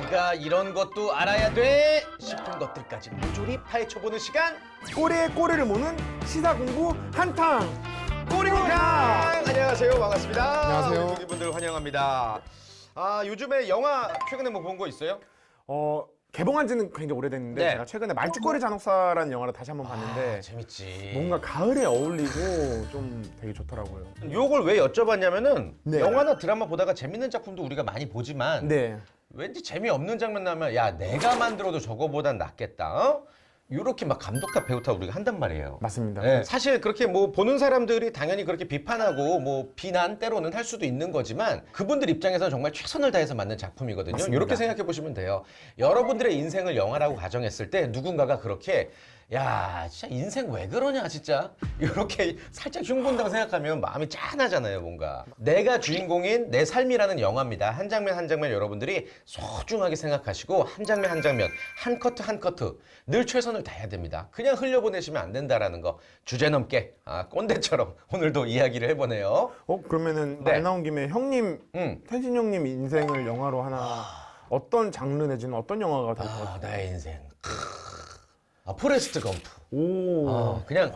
우리가 이런 것도 알아야 돼 싶은 것들까지 모조리 파헤쳐보는 시간 꼬리에 꼬리를 무는 시사 공부 한탕. 꼬리고장. 안녕하세요, 반갑습니다. 안녕하세요. 우리 분들 환영합니다. 요즘에 영화 최근에 뭐 본 거 있어요? 개봉한 지는 굉장히 오래됐는데 네. 제가 최근에 말죽거리 잔혹사라는 영화를 다시 한번 봤는데 재밌지. 뭔가 가을에 어울리고 좀 되게 좋더라고요. 요걸 왜 여쭤봤냐면은 네. 영화나 드라마 보다가 재밌는 작품도 우리가 많이 보지만 네. 왠지 재미없는 장면 나면 야 내가 만들어도 저거보단 낫겠다. 어? 요렇게 막 감독 탓 배우 탓 우리가 한단 말이에요. 맞습니다. 네, 사실 그렇게 뭐 보는 사람들이 당연히 그렇게 비판하고 뭐 비난 때로는 할 수도 있는 거지만 그분들 입장에서는 정말 최선을 다해서 만든 작품이거든요. 맞습니다. 이렇게 생각해 보시면 돼요. 여러분들의 인생을 영화라고 가정했을 때 누군가가 그렇게 야 진짜 인생 왜 그러냐 진짜 이렇게 살짝 흉본다고 생각하면 마음이 짠하잖아요. 뭔가 내가 주인공인 내 삶이라는 영화입니다. 한 장면 한 장면 여러분들이 소중하게 생각하시고 한 장면 한 장면 한 커트 한 커트 늘 최선을 다해야 됩니다. 그냥 흘려보내시면 안 된다라는 거 주제 넘게 꼰대처럼 오늘도 이야기를 해보네요. 그러면은 네. 말 나온 김에 형님, 태진 형님 인생을 영화로 하나 어떤 장르 내지는 어떤 영화가 될 것 같아요? 나의 인생 포레스트 검프. 오. 그냥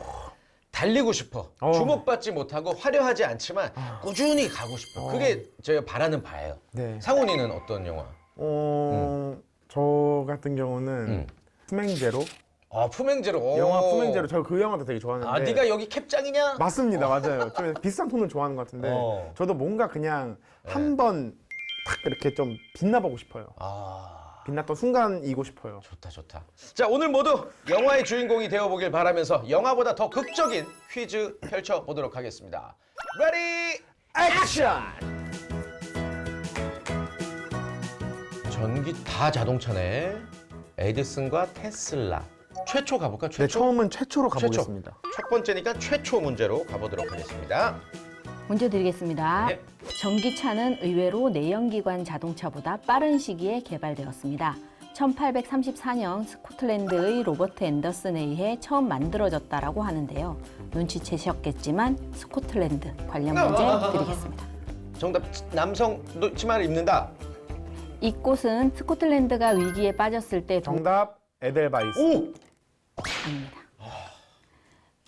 달리고 싶어. 어. 주목받지 못하고 화려하지 않지만 꾸준히 가고 싶어. 그게 제가 바라는 바예요. 네. 상훈이는 어떤 영화? 저 같은 경우는 품행제로 품행제로. 영화 품행제로 저 그 영화도 되게 좋아하는데 네가 여기 캡장이냐? 맞습니다. 맞아요. 좀 비슷한 톤을 좋아하는 것 같은데 저도 뭔가 그냥 한 번 탁 이렇게 좀 빛나보고 싶어요. 빛났던 순간이고 싶어요. 좋다. 자, 오늘 모두 영화의 주인공이 되어보길 바라면서 영화보다 더 극적인 퀴즈 펼쳐보도록 하겠습니다. 레디, 액션! 전기 다 자동차네. 에디슨과 테슬라. 최초 가볼까? 최초? 네, 처음은 최초로 최초. 가보겠습니다. 첫 번째니까 최초 문제로 가보도록 하겠습니다. 문제 드리겠습니다. 네. 전기차는 의외로 내연기관 자동차보다 빠른 시기에 개발되었습니다. 1834년 스코틀랜드의 로버트 앤더슨에 의해 처음 만들어졌다라고 하는데요. 눈치채셨겠지만 스코틀랜드 관련 문제 드리겠습니다. 정답, 남성도 치마를 입는다. 이곳은 스코틀랜드가 위기에 빠졌을 때 정답 에델바이스. 오! 아닙니다.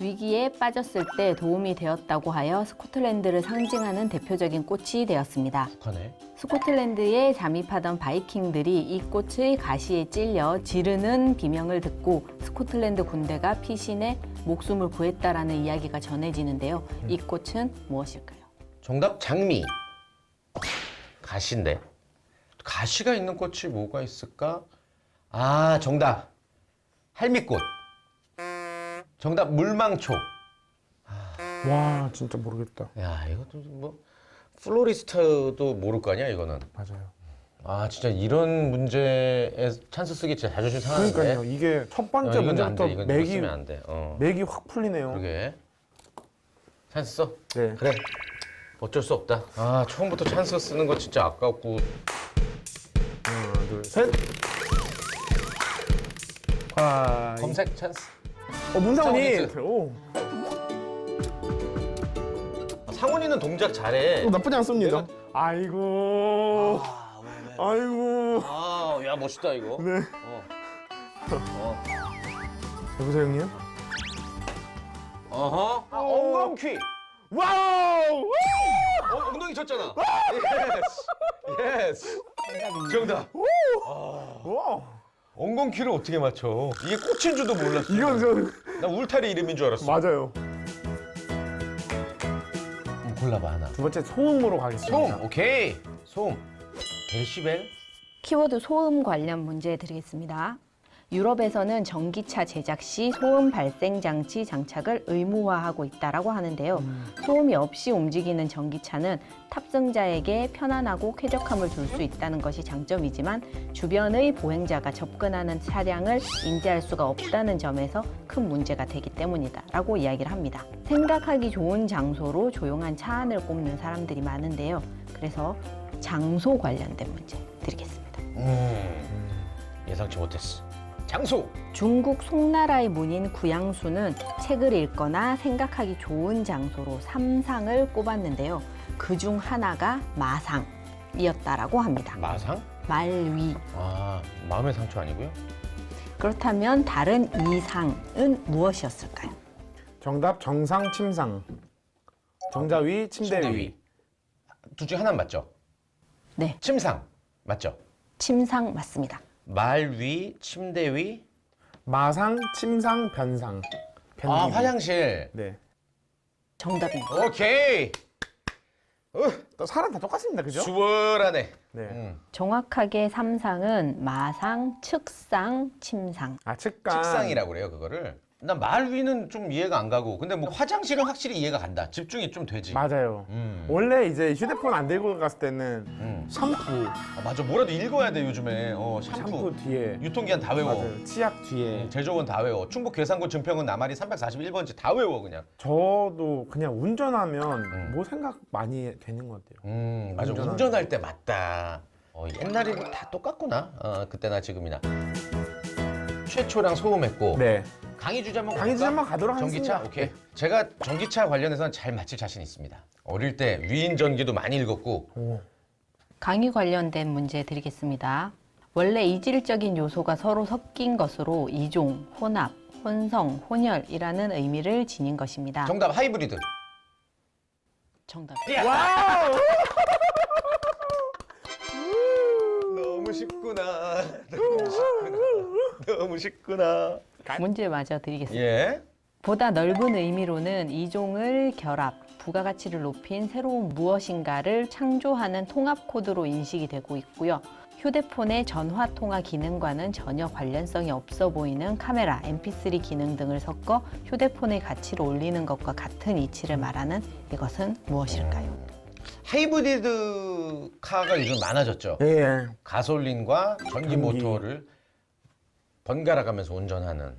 위기에 빠졌을 때 도움이 되었다고 하여 스코틀랜드를 상징하는 대표적인 꽃이 되었습니다. 북한에. 스코틀랜드에 잠입하던 바이킹들이 이 꽃의 가시에 찔려 지르는 비명을 듣고 스코틀랜드 군대가 피신해 목숨을 구했다라는 이야기가 전해지는데요. 이 꽃은 무엇일까요? 정답, 장미. 가시인데. 가시가 있는 꽃이 뭐가 있을까? 정답. 할미꽃. 정답, 물망초. 와, 진짜 모르겠다. 야, 이것도 뭐 플로리스트도 모를 거 아니야, 이거는. 맞아요. 진짜 이런 문제에 찬스 쓰기 진짜 자존심 상하는데. 그러니까요. 이게 첫 번째 이건 안 문제부터 돼. 이건 맥이 쓰면 안 돼. 맥이 확 풀리네요. 그러게. 찬스 써? 네. 그래. 어쩔 수 없다. 처음부터 찬스 쓰는 거 진짜 아깝고. 하나, 둘, 셋. 검색 찬스. 문상훈이. 상훈이. 오, 상훈이는 동작 잘해. 나쁘지 않습니다. 내가- 아이고. 아이고. 야, 멋있다, 이거. 네. 여보세요, 형님? 엉겅퀴. 와우! 엉덩이 쳤잖아. 예스. 정답. 와. 엉겅퀴를 어떻게 맞춰? 이게 꽃인 줄도 몰랐어. 이건 저 나 울타리 이름인 줄 알았어. 맞아요. 골라봐, 하나. 두 번째 소음으로 가겠습니다. 소음, 오케이. 소음. 데시벨? 키워드 소음 관련 문제 드리겠습니다. 유럽에서는 전기차 제작 시 소음 발생 장치 장착을 의무화하고 있다라고 하는데요. 소음이 없이 움직이는 전기차는 탑승자에게 편안하고 쾌적함을 줄 수 있다는 것이 장점이지만 주변의 보행자가 접근하는 차량을 인지할 수가 없다는 점에서 큰 문제가 되기 때문이다라고 이야기를 합니다. 생각하기 좋은 장소로 조용한 차 안을 꼽는 사람들이 많은데요. 그래서 장소 관련된 문제 드리겠습니다. 예상치 못했어. 장소! 중국 송나라의 문인 구양수는 책을 읽거나 생각하기 좋은 장소로 3상을 꼽았는데요. 그중 하나가 마상이었다라고 합니다. 마상? 말위. 아, 마음의 상처 아니고요? 그렇다면 다른 이상은 무엇이었을까요? 정답 정상 침상. 정자 위, 침대 위. 둘 중에 하나는 맞죠? 네, 침상 맞죠? 침상 맞습니다. 말 위, 침대 위. 마상, 침상, 변상. 아, 변기. 화장실. 네. 정답입니다. 오케이. 또 사람 다 똑같습니다, 그죠? 수월하네. 네. 정확하게 삼상은 마상, 측상, 침상. 아, 측간. 책상이라고 그래요, 그거를. 난 말 위는 좀 이해가 안 가고, 근데 뭐 화장실은 확실히 이해가 간다. 집중이 좀 되지. 맞아요. 원래 이제 휴대폰 안 들고 갔을 때는 샴푸, 아, 맞아. 뭐라도 읽어야 돼, 요즘에. 샴푸. 샴푸 뒤에. 유통기한 다 외워. 맞아요. 치약 뒤에. 제조원 다 외워. 충북 괴산군 증평은 나말이 341번지 다 외워, 그냥. 저도 그냥 운전하면 뭐 생각 많이 되는 것 같아요. 맞아. 운전하는 운전할 때 맞다. 옛날이랑 다 똑같구나. 그때나 지금이나. 최초랑 소음했고. 네. 강의 주제 한번 강의 주제 가볼까? 한번 가도록 전기차? 하겠습니다. 오케이. 제가 전기차 관련해서는 잘 맞힐 자신 있습니다. 어릴 때 위인 전기도 많이 읽었고. 오. 강의 관련된 문제 드리겠습니다. 원래 이질적인 요소가 서로 섞인 것으로 이종, 혼합, 혼성, 혼혈이라는 의미를 지닌 것입니다. 정답 하이브리드. 정답. 와우! 너무 쉽구나. 너무 쉽구나. 너무 쉽구나. 문제 마저 드리겠습니다. 예. 보다 넓은 의미로는 이종을 결합, 부가가치를 높인 새로운 무엇인가를 창조하는 통합 코드로 인식이 되고 있고요. 휴대폰의 전화 통화 기능과는 전혀 관련성이 없어 보이는 카메라, MP3 기능 등을 섞어 휴대폰의 가치를 올리는 것과 같은 이치를 말하는 이것은 무엇일까요? 하이브리드 카가 요즘 많아졌죠. 예. 가솔린과 전기 전기. 모터를 번갈아 가면서 운전하는.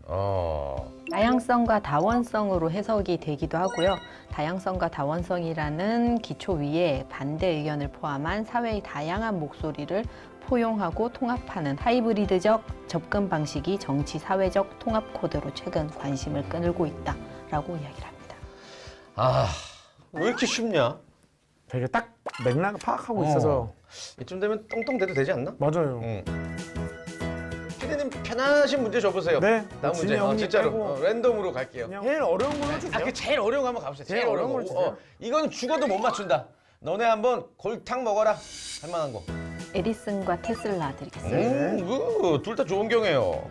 다양성과 다원성으로 해석이 되기도 하고요. 다양성과 다원성이라는 기초 위에 반대 의견을 포함한 사회의 다양한 목소리를 포용하고 통합하는 하이브리드적 접근 방식이 정치 사회적 통합 코드로 최근 관심을 끌고 있다라고 이야기를 합니다. 왜 이렇게 쉽냐? 되게 딱 맥락을 파악하고 있어서 이쯤 되면 똥똥대도 되지 않나? 맞아요. 피디님 편하신 문제 줘보세요. 네. 다음 문제. 진이 형님 진짜로 빼고. 랜덤으로 갈게요. 그냥 제일 어려운 걸로 주세요. 그 제일 어려운 거 한번 가보세요. 제일 어려운 걸 주세요. 이건 죽어도 못 맞춘다. 너네 한번 골탕 먹어라. 할 만한 거. 에디슨과 테슬라 드리겠습니다. 둘 다 좋은 경우예요.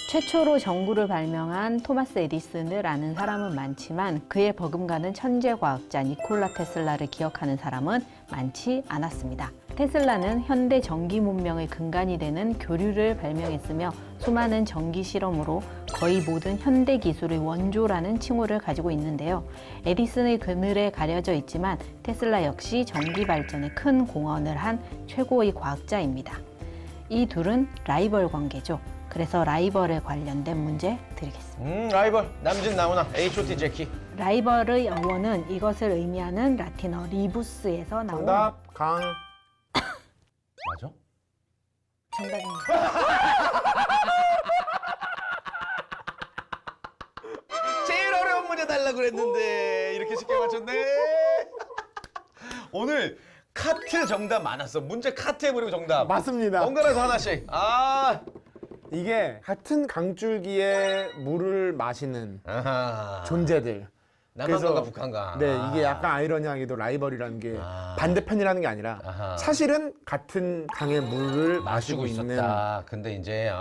최초로 전구를 발명한 토마스 에디슨을 아는 사람은 많지만 그의 버금가는 천재 과학자 니콜라 테슬라를 기억하는 사람은 많지 않았습니다. 테슬라는 현대 전기 문명의 근간이 되는 교류를 발명했으며 수많은 전기 실험으로 거의 모든 현대 기술의 원조라는 칭호를 가지고 있는데요. 에디슨의 그늘에 가려져 있지만 테슬라 역시 전기 발전에 큰 공헌을 한 최고의 과학자입니다. 이 둘은 라이벌 관계죠. 그래서 라이벌에 관련된 문제 드리겠습니다. 라이벌 남진 나오나 H.O.T. 제키. 라이벌의 어원은 이것을 의미하는 라틴어 리부스에서 나온 정답 강. 맞아? 정답입니다. 제일 어려운 문제 달라고 그랬는데 이렇게 쉽게 맞췄네. 오늘 카트 정답 많았어. 문제 카트 해버리고 정답. 맞습니다. 번갈아서 하나씩. 이게 같은 강줄기에 물을 마시는 아하. 존재들. 남한강과 북한강. 네, 이게 약간 아이러니하게도 라이벌이라는 게 반대편이라는 게 아니라 아하. 사실은 같은 강의 물을 마시고 마시고 있는. 있었다. 근데 이제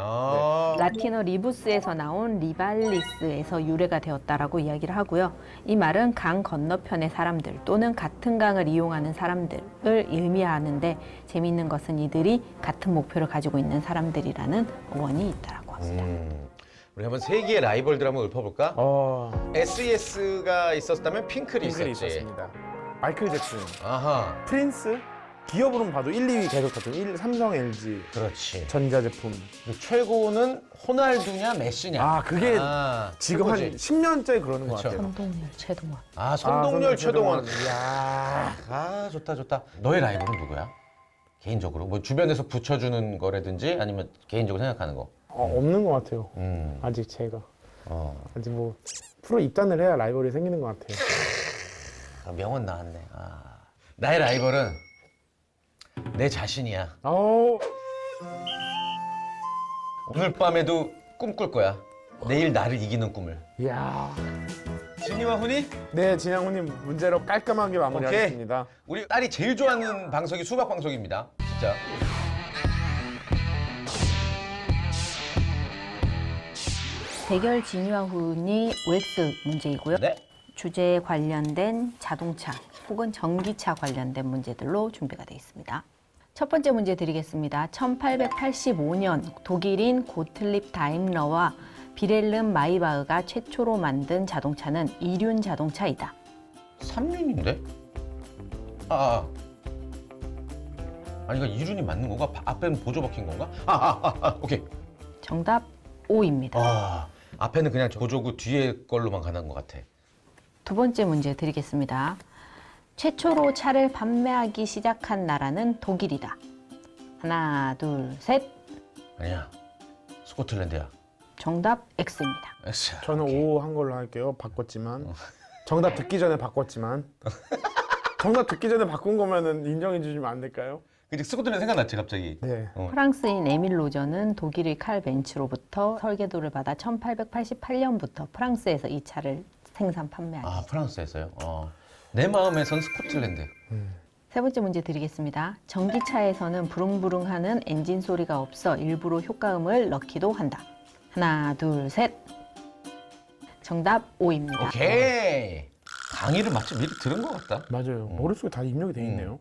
라틴어 리부스에서 나온 리발리스에서 유래가 되었다라고 이야기를 하고요. 이 말은 강 건너편의 사람들 또는 같은 강을 이용하는 사람들을 의미하는데 재미있는 것은 이들이 같은 목표를 가지고 있는 사람들이라는 어원이 있다라고 합니다. 우리 한번 세계의 라이벌들 한번 읊어볼까? SES가 있었다면 핑클이 핑클이 있었지. 있었습니다. 마이클 잭슨, 아하. 프린스, 기업으로는 봐도 1, 2위 계속 갔죠. 삼성, LG, 그렇지. 전자제품. 최고는 호날두냐 메시냐. 아, 그게 지금 한 최고지. 10년째 그러는 것 그쵸. 같아요. 선동열, 최동원. 손동열, 최동원. 이야. 좋다. 너의 라이벌은 누구야? 개인적으로 뭐 주변에서 붙여주는 거라든지 아니면 개인적으로 생각하는 거. 없는 것 같아요. 아직 제가. 아직 뭐 프로 입단을 해야 라이벌이 생기는 것 같아요. 명언 나왔네. 나의 라이벌은 내 자신이야. 오늘 밤에도 꿈꿀 거야. 내일 나를 이기는 꿈을. 이야. 진이와 훈이? 네, 진양훈님 문제로 깔끔하게 마무리하겠습니다. 우리 딸이 제일 좋아하는 방송이 수박 방송입니다. 진짜. 대결 진유와 훈이 OX 문제이고요. 네. 주제에 관련된 자동차 혹은 전기차 관련된 문제들로 준비가 되어 있습니다. 첫 번째 문제 드리겠습니다. 1885년 독일인 고틀립 다임러와 비렐름 마이바흐가 최초로 만든 자동차는 이륜 자동차이다. 3륜인데? 아니 이거 이륜이 맞는 건가? 앞에는 보조 박힌 건가? 오케이. 정답 O입니다. 앞에는 그냥 보조고 뒤에 걸로만 가는 것 같아. 두 번째 문제 드리겠습니다. 최초로 차를 판매하기 시작한 나라는 독일이다. 하나, 둘, 셋. 아니야. 스코틀랜드야. 정답 X입니다. X야. 저는 오케이. O 한 걸로 할게요. 바꿨지만. 정답 듣기 전에 바꿨지만. 정답 듣기 전에 바꾼 거면은 인정해 주시면 안 될까요? 그치 스코틀랜드 생각났지 갑자기. 네. 프랑스인 에밀 로저는 독일의 칼 벤츠로부터 설계도를 받아 1888년부터 프랑스에서 이 차를 생산 판매하기. 프랑스에서요? 내 마음에선 스코틀랜드. 세 번째 문제 드리겠습니다. 전기차에서는 부릉부릉하는 엔진 소리가 없어 일부러 효과음을 넣기도 한다. 하나, 둘, 셋. 정답 O입니다. 오케이. 강의를 마치 미리 들은 것 같다. 맞아요. 머릿속에 다 입력이 돼 있네요.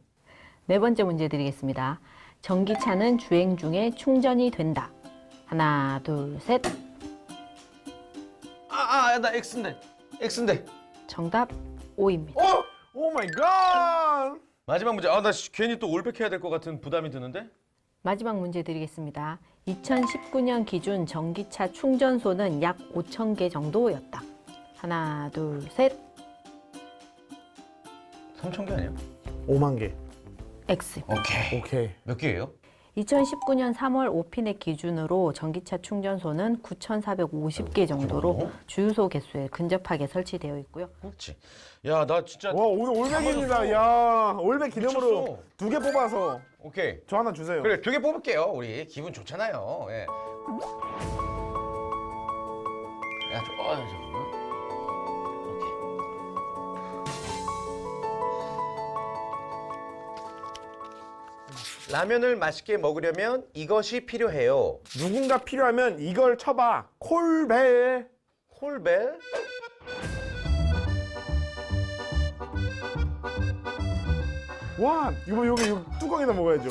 네 번째 문제 드리겠습니다. 전기차는 주행 중에 충전이 된다. 하나, 둘, 셋. 나 X인데. 정답 O입니다. 오 마이 갓! 마지막 문제. 나 괜히 또 올백해야 될 것 같은 부담이 드는데? 마지막 문제 드리겠습니다. 2019년 기준 전기차 충전소는 약 5,000개 정도였다. 하나, 둘, 셋. 3,000개 아니야? 5만 개. X. 오케이. 오케이. 몇 개예요? 2019년 3월 오피넷 기준으로 전기차 충전소는 9,450개 정도로 그래요? 주유소 개수에 근접하게 설치되어 있고요. 그렇지. 야, 나 진짜. 와, 오늘 올백입니다. 야, 올백 기념으로 미쳤어. 2개 뽑아서 오케이. 저 하나 주세요. 그래, 2개 뽑을게요. 우리 기분 좋잖아요. 예. 야, 잠깐만. 오케이. 라면을 맛있게 먹으려면 이것이 필요해요. 누군가 필요하면 이걸 쳐봐. 콜벨. 콜벨? 와, 이거 여기 뚜껑에다 먹어야죠.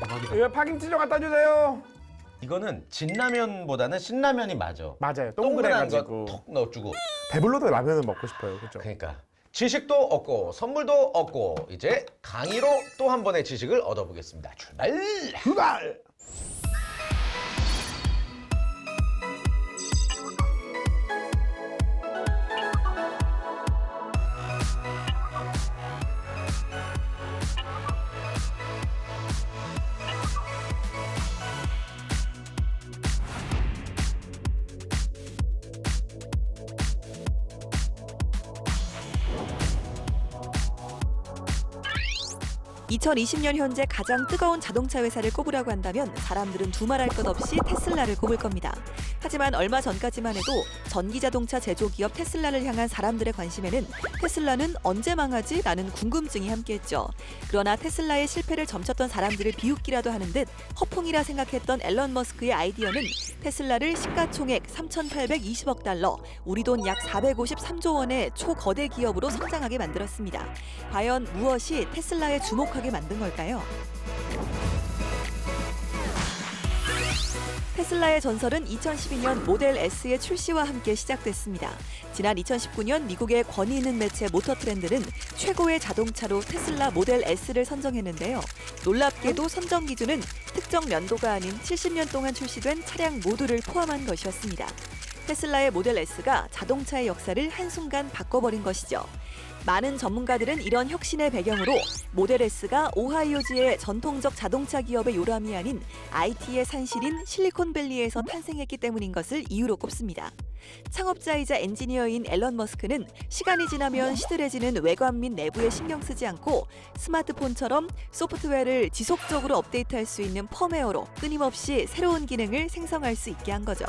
대박이다. 이거 파김치 좀 갖다 주세요. 이거는 진라면보다는 신라면이 맞아. 맞아요. 동그란 동그래가지고. 거 톡 넣어주고. 배불러도 라면을 먹고 싶어요. 그렇죠? 그러니까 지식도 얻고 선물도 얻고 이제 강의로 또 한 번의 지식을 얻어보겠습니다. 출발! 출발! 2020년 현재 가장 뜨거운 자동차 회사를 꼽으라고 한다면 사람들은 두말할 것 없이 테슬라를 꼽을 겁니다. 하지만 얼마 전까지만 해도 전기자동차 제조기업 테슬라를 향한 사람들의 관심에는 테슬라는 언제 망하지? 라는 궁금증이 함께했죠. 그러나 테슬라의 실패를 점쳤던 사람들을 비웃기라도 하는 듯 허풍이라 생각했던 앨런 머스크의 아이디어는 테슬라를 시가총액 3,820억 달러, 우리 돈 약 453조 원의 초거대 기업으로 성장하게 만들었습니다. 과연 무엇이 테슬라에 주목하게 만든 걸까요? 테슬라의 전설은 2012년 모델 S의 출시와 함께 시작됐습니다. 지난 2019년 미국의 권위 있는 매체 모터트렌드는 최고의 자동차로 테슬라 모델 S를 선정했는데요. 놀랍게도 선정 기준은 특정 연도가 아닌 70년 동안 출시된 차량 모두를 포함한 것이었습니다. 테슬라의 모델 S가 자동차의 역사를 한순간 바꿔버린 것이죠. 많은 전문가들은 이런 혁신의 배경으로 모델 S가 오하이오주의 전통적 자동차 기업의 요람이 아닌 IT의 산실인 실리콘밸리에서 탄생했기 때문인 것을 이유로 꼽습니다. 창업자이자 엔지니어인 앨런 머스크는 시간이 지나면 시들해지는 외관 및 내부에 신경 쓰지 않고 스마트폰처럼 소프트웨어를 지속적으로 업데이트할 수 있는 펌웨어로 끊임없이 새로운 기능을 생성할 수 있게 한 거죠.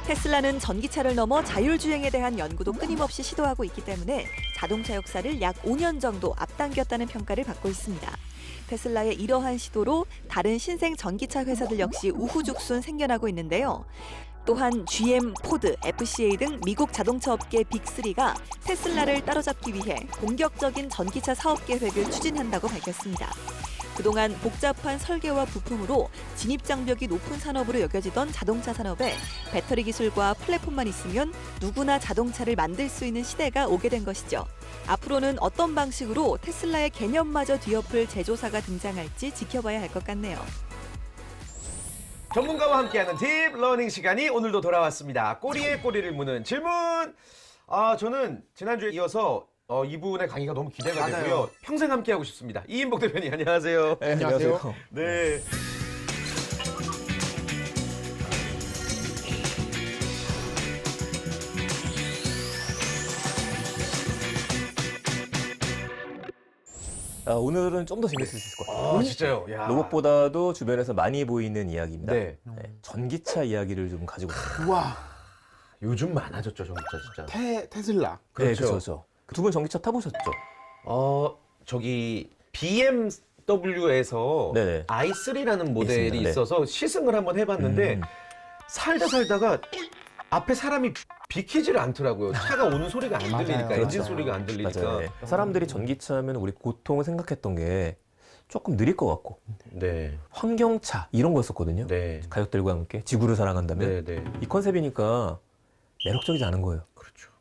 테슬라는 전기차를 넘어 자율주행에 대한 연구도 끊임없이 시도하고 있기 때문에 자동차 역사를 약 5년 정도 앞당겼다는 평가를 받고 있습니다. 테슬라의 이러한 시도로 다른 신생 전기차 회사들 역시 우후죽순 생겨나고 있는데요. 또한 GM, 포드, FCA 등 미국 자동차 업계 빅3가 테슬라를 따라잡기 위해 본격적인 전기차 사업 계획을 추진한다고 밝혔습니다. 그동안 복잡한 설계와 부품으로 진입장벽이 높은 산업으로 여겨지던 자동차 산업에 배터리 기술과 플랫폼만 있으면 누구나 자동차를 만들 수 있는 시대가 오게 된 것이죠. 앞으로는 어떤 방식으로 테슬라의 개념마저 뒤엎을 제조사가 등장할지 지켜봐야 할 것 같네요. 전문가와 함께하는 딥 러닝 시간이 오늘도 돌아왔습니다. 꼬리에 꼬리를 무는 질문. 저는 지난주에 이어서 이분의 강의가 너무 기대가 맞아요. 되고요. 평생 함께하고 싶습니다. 이인복 대표님 안녕하세요. 네, 안녕하세요. 네. 오늘은 좀 더 재밌을 수 있을 것 같아요. 진짜요? 야. 로봇보다도 주변에서 많이 보이는 이야기입니다. 네. 전기차 이야기를 좀 가지고 있습니다. 우와, 요즘 많아졌죠, 전기차 진짜. 테슬라. 그렇죠. 그렇죠. 두 분 전기차 타보셨죠? 저기 BMW에서 네네. i3라는 모델이 있습니다. 네. 있어서 시승을 한번 해봤는데 살다가 앞에 사람이 비키지를 않더라고요. 차가 오는 소리가 안 들리니까, 맞아요. 엔진 맞아요. 소리가 안 들리니까. 맞아요. 네. 사람들이 전기차 하면 우리 보통 생각했던 게 조금 느릴 것 같고 네, 환경차 이런 거였었거든요. 네, 가족들과 함께 지구를 사랑한다면 네, 네. 이 컨셉이니까 매력적이지 않은 거예요. 그렇죠.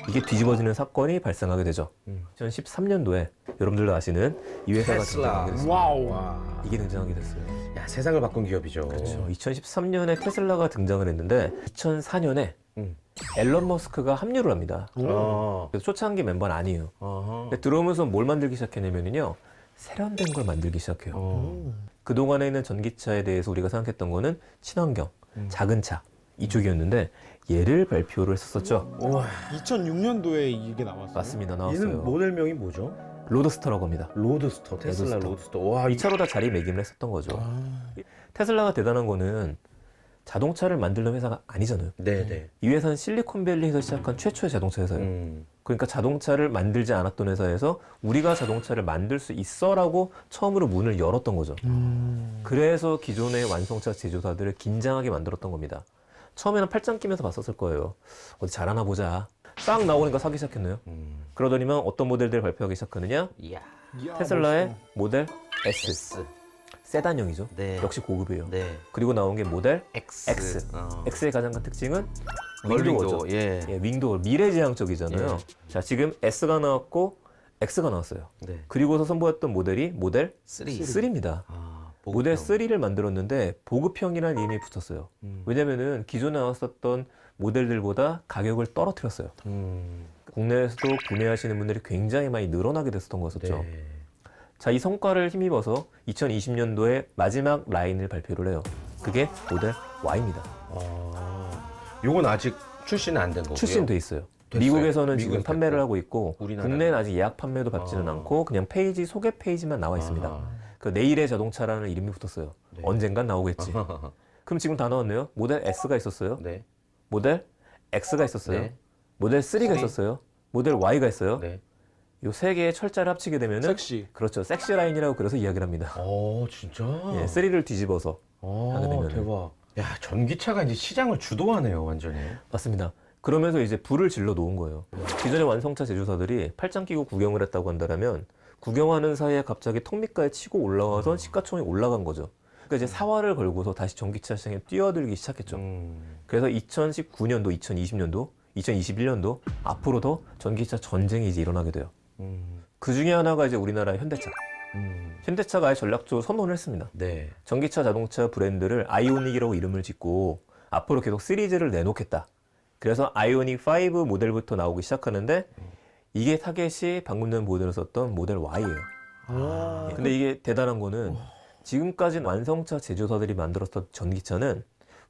이게 뒤집어지는 사건이 발생하게 되죠. 2013년도에 여러분들도 아시는 이 회사가 테슬라. 등장하게 됐습니다. 와우. 이게 등장하게 됐어요. 야, 세상을 바꾼 기업이죠. 그렇죠. 2013년에 테슬라가 등장을 했는데 2004년에 음. 앨런 머스크가 합류를 합니다. 어. 그래서 초창기 멤버는 아니에요. 어허. 근데 들어오면서 뭘 만들기 시작했냐면요. 세련된 걸 만들기 시작해요. 어. 그동안에 있는 전기차에 대해서 우리가 생각했던 거는 친환경, 작은 차 이쪽이었는데 얘를 발표를 했었죠. 우와. 2006년도에 이게 나왔어요. 맞습니다. 나왔어요. 얘는 모델명이 뭐죠? 로드스터라고 합니다. 로드스터, 테슬라 로드스터. 로드스터. 와, 이 차로 다 자리매김을 했었던 거죠. 테슬라가 대단한 거는 자동차를 만드는 회사가 아니잖아요. 네, 네. 이 회사는 실리콘밸리에서 시작한 최초의 자동차 회사예요. 그러니까 자동차를 만들지 않았던 회사에서 우리가 자동차를 만들 수 있어라고 처음으로 문을 열었던 거죠. 그래서 기존의 완성차 제조사들을 긴장하게 만들었던 겁니다. 처음에는 팔짱 끼면서 봤었을 거예요. 어디 잘하나 보자. 딱 나오니까 사기 시작했네요. 그러더니만 어떤 모델들을 발표하기 시작하느냐? 이야. 이야, 테슬라의 멋있어. 모델 S. 세단형이죠. 네. 역시 고급이에요. 네. 그리고 나온 게 모델 X. X. X의 가장 큰 특징은 윙도어죠. 윙도어죠. 예. 예, 윙도어 미래지향적이잖아요. 자, 지금 S가 나왔고 X가 나왔어요. 네. 그리고서 선보였던 모델이 모델 3. 3입니다. 아, 모델 보급형. 3를 만들었는데 보급형이라는 이름이 붙었어요. 왜냐면은 기존에 나왔었던 모델들보다 가격을 떨어뜨렸어요. 국내에서도 구매하시는 분들이 굉장히 많이 늘어나게 됐었던 거였었죠. 네. 자, 이 성과를 힘입어서 2020년도에 마지막 라인을 발표를 해요. 그게 모델 Y입니다. 요건 아직 출시는 안 된 거고요. 출시는 돼 있어요. 됐어요. 미국에서는 지금 미국은 판매를 됐고. 하고 있고 우리나라는? 국내는 아직 예약 판매도 받지는 아. 않고 그냥 페이지 소개 페이지만 나와 있습니다. 아. 그 내일의 자동차라는 이름이 붙었어요. 네. 언젠간 나오겠지. 그럼 지금 다 나왔네요. 모델 S가 있었어요. 네. 모델 X가 있었어요. 네. 모델 3가 3. 있었어요. 모델 Y가 있어요. 네. 요 세 개의 철자를 합치게 되면은 섹시. 그렇죠. 섹시 라인이라고 그래서 이야기를 합니다. 진짜? 예, 3를 뒤집어서 하게 되면은. 대박. 야, 전기차가 이제 시장을 주도하네요, 완전히. 맞습니다. 그러면서 이제 불을 질러 놓은 거예요. 기존의 완성차 제조사들이 팔짱 끼고 구경을 했다고 한다면 구경하는 사이에 갑자기 턱 밑가에 치고 올라와서 시가총이 올라간 거죠. 그러니까 이제 사활을 걸고서 다시 전기차 시장에 뛰어들기 시작했죠. 그래서 2019년도, 2020년도, 2021년도 앞으로 더 전기차 전쟁이 이제 일어나게 돼요. 그 중에 하나가 이제 우리나라의 현대차. 현대차가 아예 전략적으로 선언을 했습니다. 네. 전기차 자동차 브랜드를 아이오닉이라고 이름을 짓고 앞으로 계속 시리즈를 내놓겠다. 그래서 아이오닉 5 모델부터 나오기 시작하는데 이게 타겟이 방금 전 모델을 썼던 모델 Y예요. 근데 이게 대단한 거는 지금까지 완성차 제조사들이 만들었던 전기차는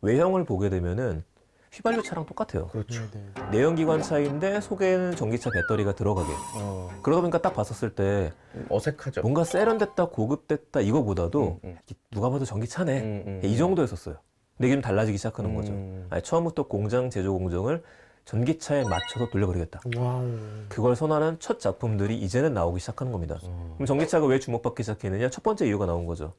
외형을 보게 되면은 휘발유 차랑 똑같아요. 그렇죠. 내연기관 차인데 속에는 전기차 배터리가 들어가게. 그러다 보니까 딱 봤었을 때 어색하죠. 뭔가 세련됐다, 고급됐다 이거보다도 누가 봐도 전기차네. 이 정도였었어요. 근데 이게 좀 달라지기 시작하는 거죠. 아니, 처음부터 공장 제조 공정을 전기차에 맞춰서 돌려버리겠다. 그걸 선언하는 첫 작품들이 이제는 나오기 시작하는 겁니다. 그럼 전기차가 왜 주목받기 시작했느냐? 첫 번째 이유가 나온 거죠.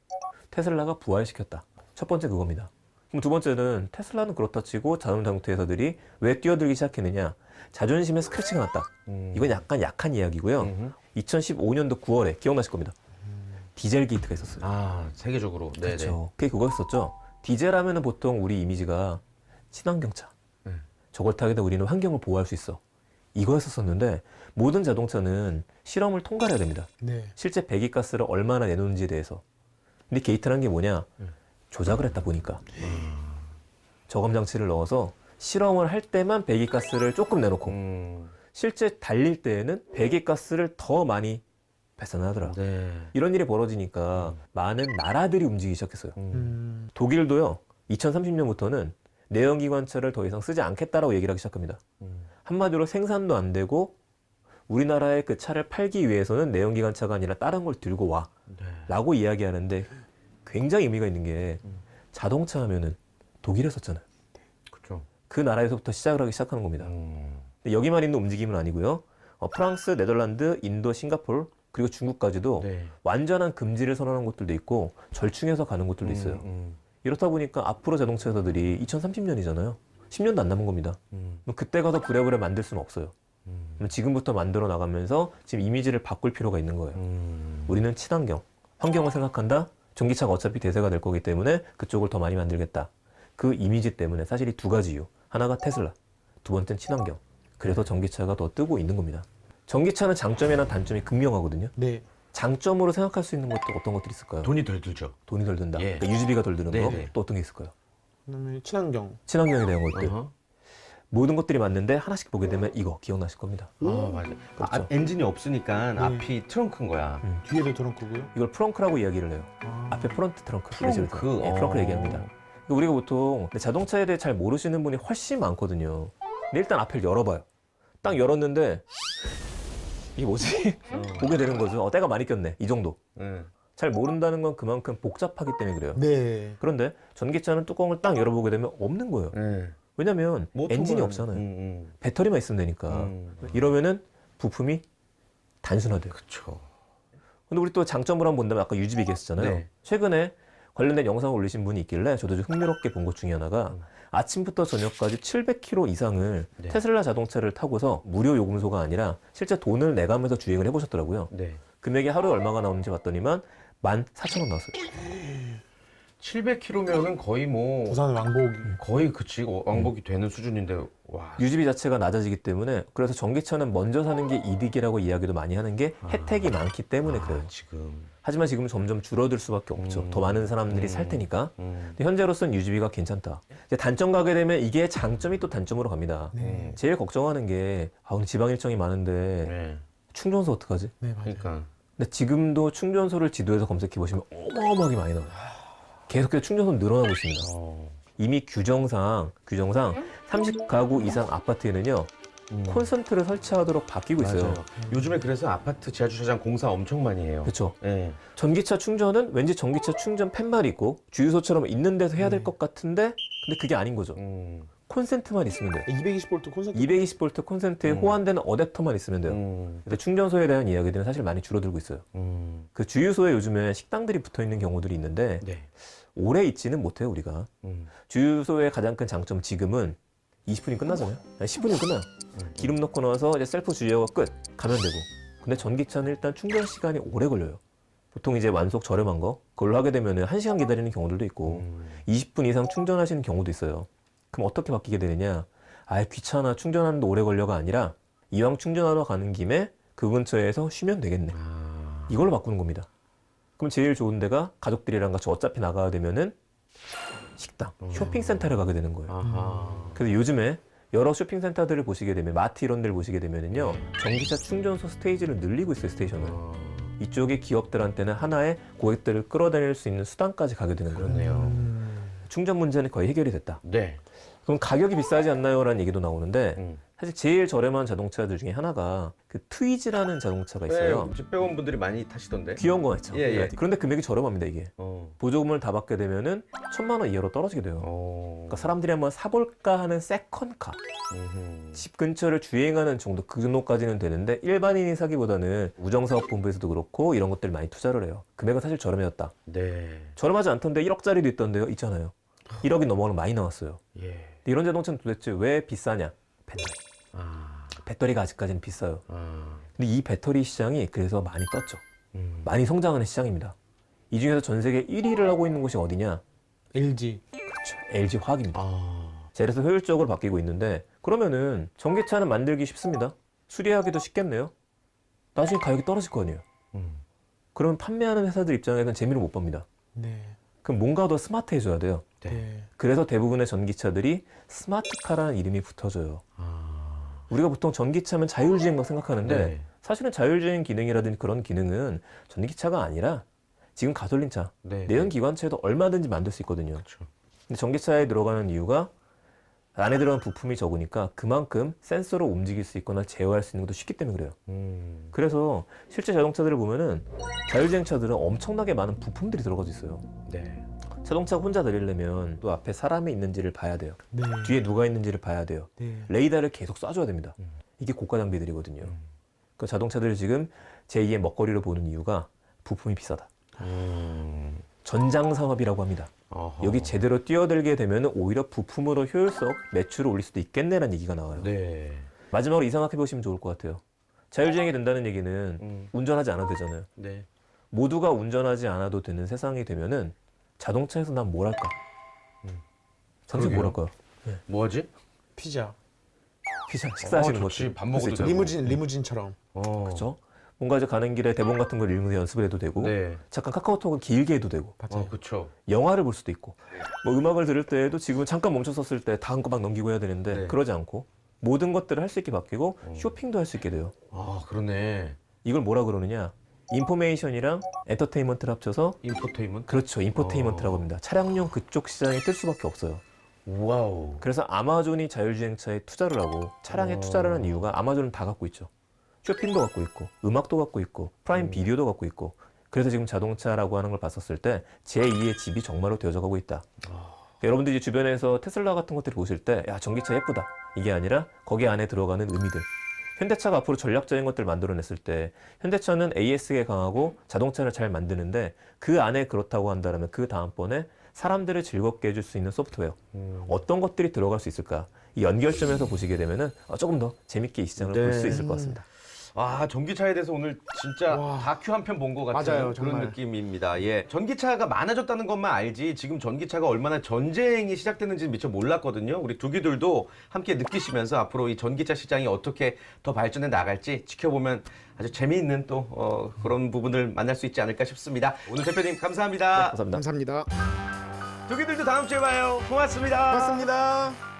테슬라가 부활시켰다. 첫 번째 그겁니다. 그럼 두 번째는 테슬라는 그렇다 치고 자동차 회사들이 왜 뛰어들기 시작했느냐? 자존심에 스크래치가 났다. 이건 약간 약한 이야기고요. 2015년도 9월에 기억나실 겁니다. 디젤 게이트가 있었어요. 아, 세계적으로. 네네. 그렇죠. 그게 그거였었죠. 디젤 하면은 보통 우리 이미지가 친환경차. 저걸 타게 되면 우리는 환경을 보호할 수 있어. 이거였었는데 모든 자동차는 실험을 통과해야 됩니다. 실제 배기가스를 얼마나 내놓는지에 대해서. 근데 게이트라는 게 뭐냐? 조작을 했다 보니까. 저감 장치를 넣어서 실험을 할 때만 배기가스를 조금 내놓고 실제 달릴 때에는 배기가스를 더 많이 발산하더라. 네. 이런 일이 벌어지니까 많은 나라들이 움직이기 시작했어요. 독일도요, 2030년부터는 내연기관차를 더 이상 쓰지 않겠다라고 얘기를 하기 시작합니다. 한마디로 생산도 안 되고 우리나라에 그 차를 팔기 위해서는 내연기관차가 아니라 다른 걸 들고 와 라고 이야기하는데 굉장히 의미가 있는 게 자동차 하면은 독일에 썼잖아요. 그렇죠. 그 나라에서부터 시작을 하기 시작하는 겁니다. 근데 여기만 있는 움직임은 아니고요. 프랑스, 네덜란드, 인도, 싱가포르 그리고 중국까지도 완전한 금지를 선언한 곳들도 있고 절충해서 가는 곳들도 있어요. 이렇다 보니까 앞으로 자동차 회사들이 2030년이잖아요. 10년도 안 남은 겁니다. 그때 가서 부랴부랴 만들 수는 없어요. 지금부터 만들어 나가면서 지금 이미지를 바꿀 필요가 있는 거예요. 우리는 친환경, 환경을 생각한다. 전기차가 어차피 대세가 될 거기 때문에 그쪽을 더 많이 만들겠다. 그 이미지 때문에 사실 이 두 가지 이유. 하나가 테슬라, 두 번째는 친환경. 그래서 전기차가 더 뜨고 있는 겁니다. 전기차는 장점이나 단점이 극명하거든요. 장점으로 생각할 수 있는 것도 어떤 것들이 있을까요? 돈이 덜 들죠. 돈이 덜 든다. 예. 그러니까 유지비가 덜 드는 거. 네네. 또 어떤 게 있을까요? 그다음에 친환경. 친환경에 대한 것들. 어허. 모든 것들이 맞는데 하나씩 보게 되면 이거 기억나실 겁니다. 아, 맞아. 그렇죠. 엔진이 없으니까 앞이 트렁크인 거야. 뒤에도 트렁크고요. 이걸 프렁크라고 이야기를 해요. 앞에 프론트 트렁크. 이런 식으로. 프렁크. 예, 프렁크를 얘기합니다. 그러니까 우리가 보통 자동차에 대해 잘 모르시는 분이 훨씬 많거든요. 근데 일단 앞을 열어봐요. 딱 열었는데 이게 뭐지? 보게 되는 거죠. 때가 많이 꼈네. 이 정도. 잘 모른다는 건 그만큼 복잡하기 때문에 그래요. 그런데 전기차는 뚜껑을 딱 열어보게 되면 없는 거예요. 왜냐면 엔진이 없잖아요. 배터리만 있으면 되니까. 이러면은 부품이 단순화돼요. 그렇죠. 근데 우리 또 장점으로 한번 본다면 아까 유지비 얘기했었잖아요. 네. 최근에 관련된 영상을 올리신 분이 있길래 저도 좀 흥미롭게 본 것 중에 하나가 아침부터 저녁까지 700km 이상을 테슬라 자동차를 타고서 무료 요금소가 아니라 실제 돈을 내가면서 주행을 해보셨더라고요. 금액이 하루에 얼마가 나오는지 봤더니만 14,000원 나왔어요. 700km면은 거의 뭐 부산 왕복이. 거의 그치 왕복이 되는 수준인데 와. 유지비 자체가 낮아지기 때문에 그래서 전기차는 먼저 사는 게 이득이라고 이야기도 많이 하는 게 혜택이 많기 때문에 그래요. 지금. 하지만 지금은 점점 줄어들 수밖에 없죠. 더 많은 사람들이 살 테니까. 근데 현재로서는 유지비가 괜찮다. 이제 단점 가게 되면 이게 장점이 또 단점으로 갑니다. 제일 걱정하는 게 오늘 지방 일정이 많은데 충전소 어떡하지? 그러니까. 근데 지금도 충전소를 지도에서 검색해 보시면 어마어마하게 많이 나와요. 계속해서 충전소 늘어나고 있습니다. 이미 규정상 30가구 이상 아파트에는요 콘센트를 설치하도록 바뀌고 있어요. 맞아요. 요즘에 그래서 아파트 지하주차장 공사 엄청 많이 해요. 그렇죠. 네. 전기차 충전은 왠지 전기차 충전 팻말이 있고 주유소처럼 있는 데서 해야 될 것 같은데 근데 그게 아닌 거죠. 콘센트만 있으면 돼요. 220V 콘센트. 220V 콘센트에 호환되는 어댑터만 있으면 돼요. 근데 충전소에 대한 이야기들은 사실 많이 줄어들고 있어요. 그 주유소에 요즘에 식당들이 붙어 있는 경우들이 있는데 오래 있지는 못해요 우리가. 주유소의 가장 큰 장점 지금은 20분이 끝나잖아요. 아니, 10분이면 끝나요. 기름 넣고 나서 이제 셀프 주유하고 끝 가면 되고. 근데 전기차는 일단 충전 시간이 오래 걸려요. 보통 이제 완속 저렴한 거 그걸로 하게 되면 1시간 기다리는 경우들도 있고 20분 이상 충전하시는 경우도 있어요. 그럼 어떻게 바뀌게 되느냐? 귀찮아 충전하는데 오래 걸려가 아니라 이왕 충전하러 가는 김에 그 근처에서 쉬면 되겠네. 이걸로 바꾸는 겁니다. 그럼 제일 좋은 데가 가족들이랑 같이 어차피 나가야 되면은 식당, 쇼핑센터를 가게 되는 거예요. 그래서 요즘에 여러 쇼핑센터들을 보시게 되면 마트 이런 데를 보시게 되면은요 전기차 충전소 스테이지를 늘리고 있어요 스테이션을. 이쪽에 기업들한테는 하나의 고객들을 끌어다닐 수 있는 수단까지 가게 되는 거예요. 그렇네요. 충전 문제는 거의 해결이 됐다. 네. 그럼 가격이 비싸지 않나요? 라는 얘기도 나오는데 사실 제일 저렴한 자동차들 중에 하나가 그 트위즈라는 자동차가 있어요. 네, 집배원 분들이 많이 타시던데. 귀여운 거 있죠. 예, 예. 그런데 금액이 저렴합니다 이게. 보조금을 다 받게 되면은 1,000만 원 이하로 떨어지게 돼요. 그러니까 사람들이 한번 사볼까 하는 세컨카, 집 근처를 주행하는 정도 그 정도까지는 되는데 일반인이 사기보다는 우정사업본부에서도 그렇고 이런 것들 많이 투자를 해요. 금액은 사실 저렴해졌다. 네. 저렴하지 않던데 1억짜리도 있던데요. 있잖아요. 1억이 넘어가는 많이 나왔어요. 예. 근데 이런 자동차는 도대체 왜 비싸냐? 배터리. 배터리가 아직까지는 비싸요. 근데 이 배터리 시장이 그래서 많이 떴죠. 많이 성장하는 시장입니다. 이 중에서 전 세계 1위를 하고 있는 곳이 어디냐? LG. 그렇죠. LG 화학입니다. 자, 그래서 효율적으로 바뀌고 있는데 그러면은 전기차는 만들기 쉽습니다. 수리하기도 쉽겠네요. 나중에 가격이 떨어질 거 아니에요. 그러면 판매하는 회사들 입장에서는 재미를 못 봅니다. 네. 그럼 뭔가 더 스마트해져야 돼요. 네. 그래서 대부분의 전기차들이 스마트카라는 이름이 붙어져요. 우리가 보통 전기차면 자율주행만 생각하는데 네. 사실은 자율주행 기능이라든지 그런 기능은 전기차가 아니라 지금 가솔린차, 네. 내연기관차에도 얼마든지 만들 수 있거든요. 그렇죠. 근데 전기차에 들어가는 이유가 안에 들어간 부품이 적으니까 그만큼 센서로 움직일 수 있거나 제어할 수 있는 것도 쉽기 때문에 그래요. 그래서 실제 자동차들을 보면은 자율주행차들은 엄청나게 많은 부품들이 들어가져 있어요. 네. 자동차 혼자 달리려면 또 앞에 사람이 있는지를 봐야 돼요. 네. 뒤에 누가 있는지를 봐야 돼요. 네. 레이더를 계속 쏴줘야 됩니다. 이게 고가 장비들이거든요. 그 자동차들을 지금 제2의 먹거리로 보는 이유가 부품이 비싸다. 전장 사업이라고 합니다. 어허. 여기 제대로 뛰어들게 되면 오히려 부품으로 효율성, 매출을 올릴 수도 있겠네라는 얘기가 나와요. 네. 마지막으로 이 생각해 보시면 좋을 것 같아요. 자율주행이 된다는 얘기는 운전하지 않아도 되잖아요. 네. 모두가 운전하지 않아도 되는 세상이 되면은 자동차에서 난 뭘 할까? 선생 뭘 할까요? 뭐하지? 피자. 피자 식사하시는 좋지. 거죠. 밥 먹어도 되고. 리무진처럼. 그렇죠. 뭔가 이제 가는 길에 대본 같은 걸 읽으면서 연습을 해도 되고 네. 잠깐 카카오톡을 길게 해도 되고 그렇죠. 영화를 볼 수도 있고 뭐 음악을 들을 때에도 지금은 잠깐 멈춰섰을 때 다음 거 막 넘기고 해야 되는데 네. 그러지 않고 모든 것들을 할 수 있게 바뀌고 쇼핑도 할 수 있게 돼요. 그러네. 이걸 뭐라 그러느냐? 인포메이션이랑 엔터테인먼트를 합쳐서 인포테인먼트. 그렇죠. 인포테인먼트라고 합니다. 차량용 그쪽 시장에 뜰 수밖에 없어요. 와우. 그래서 아마존이 자율주행차에 투자를 하고 차량에 투자를 하는 이유가 아마존은 다 갖고 있죠. 쇼핑도 갖고 있고 음악도 갖고 있고 프라임 비디오도 갖고 있고 그래서 지금 자동차라고 하는 걸 봤었을 때 제2의 집이 정말로 되어져 가고 있다. 여러분들이 이제 주변에서 테슬라 같은 것들을 보실 때 야 전기차 예쁘다 이게 아니라 거기 안에 들어가는 의미들. 현대차가 앞으로 전략적인 것들을 만들어냈을 때 현대차는 AS에 강하고 자동차를 잘 만드는데 그 안에 그렇다고 한다면 그 다음번에 사람들을 즐겁게 해줄 수 있는 소프트웨어 어떤 것들이 들어갈 수 있을까 이 연결점에서 보시게 되면은 조금 더 재밌게 이 시장을 볼 수 있을 것 같습니다. 전기차에 대해서 오늘 진짜 다큐 한 편 본 것 같은 맞아요, 그런 정말. 느낌입니다. 예, 전기차가 많아졌다는 것만 알지 지금 전기차가 얼마나 전쟁이 시작됐는지 미처 몰랐거든요. 우리 두기들도 함께 느끼시면서 앞으로 이 전기차 시장이 어떻게 더 발전해 나갈지 지켜보면 아주 재미있는 또 그런 부분을 만날 수 있지 않을까 싶습니다. 오늘 대표님 감사합니다. 감사합니다. 감사합니다. 두기들도 다음 주에 봐요. 고맙습니다. 고맙습니다.